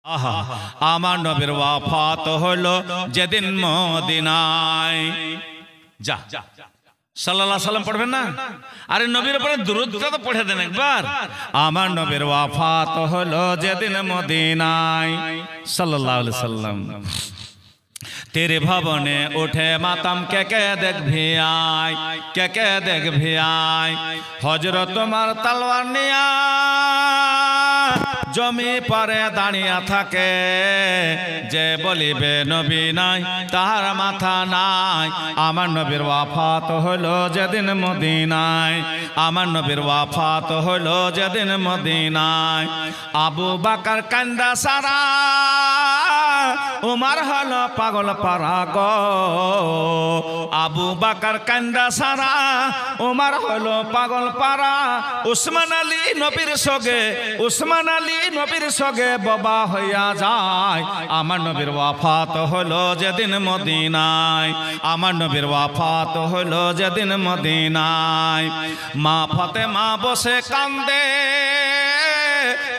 আহা আমার নবীর ওয়াফাত হলো যেদিন মদিনায়। যা সাল্লাল্লাহু আলাইহি সাল্লাম পড়বেন না? আরে নবীর উপরে দুরূদটা তো পড়ে দেন একবার। আমার নবীর ওয়াফাত হলো যেদিন মদিনায় সাল্লাল্লাহু আলাইহি সাল্লাম। तेरे भवने उठे मातम के देख भी आय, के देख भी आय। हजरत तुम्हार तलवार निया जमी परे दाड़िया थाके, जे बलिबे नबी नाई ताहार माथा नाई। आमार नबीर वफात हलो जेदिन मदिनाय, आमार नबीर वफात हलो जेदिन मदिनाय। आबू बकर कांदा सारा उमर हलो पागल पारा गो, आबू बकर कांदा सारा उमर हलो पागल पारा। उस्मान आली नबीर सगे, उस्मान आली नबीर सगे बाबा हइया जाय। आमार नबीर वफात हलो जेदिन मदिनाय, आमार नबीर वफात हलो जेदिन मदिनाय। मा फातेमा बसे कांदे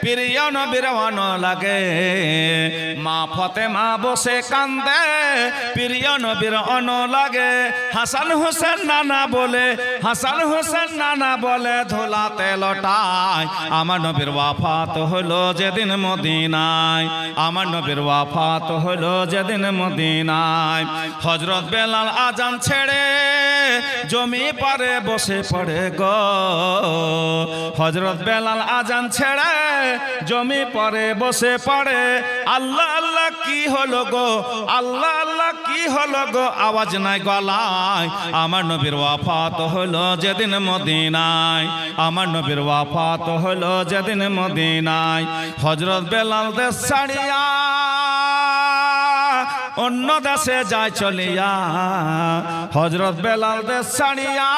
प्रिय नबीर वन लागे, मा फातेमा बसे कांदे प्रिय नबीर अन लागे। हासान हुसैन नाना बोले, हासान हुसैन नाना बोले धोलाते लटाय। आमार नबीर वफात हलो जेदिन मदिनाय, आमार नबीर वफात हलो जेदिन मदिनाय। हजरत बेलाल आजान छेड़े जमी पारे बसे पड़े गो, हजरत बेलाल आजान छेड़े जमी परे बसे पड़े। अल्लाह अल्लाह की हलो गो, अल्लाह अल्लाह की हलो गो, आवाज नाई गलाय। आमार नबीर वफात हलो जेदिन मदिनाय, आमार नबीर वफात हलो जेदिन मदिनाय। हजरत बेलाल देश छाड़िया अन्य देशे जाय चलिया, हजरत बेलाल देश छाड़िया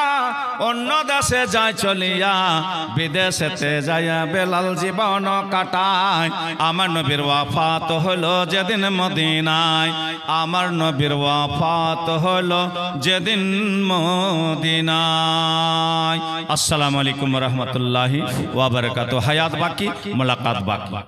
अन्य देशे जाय चलिया। विदेशेते जाया बेलाल जीवन काटाय। आमार नबीर वफात हलो जेदिन मदिनाय, आमार नबीर वफात हलो जेदिन मदिनाय। अस्सलामु आलैकुम व रहमतुल्लाहि व बाराकातुहू। हयात बाकी, मुलाकात बाकी।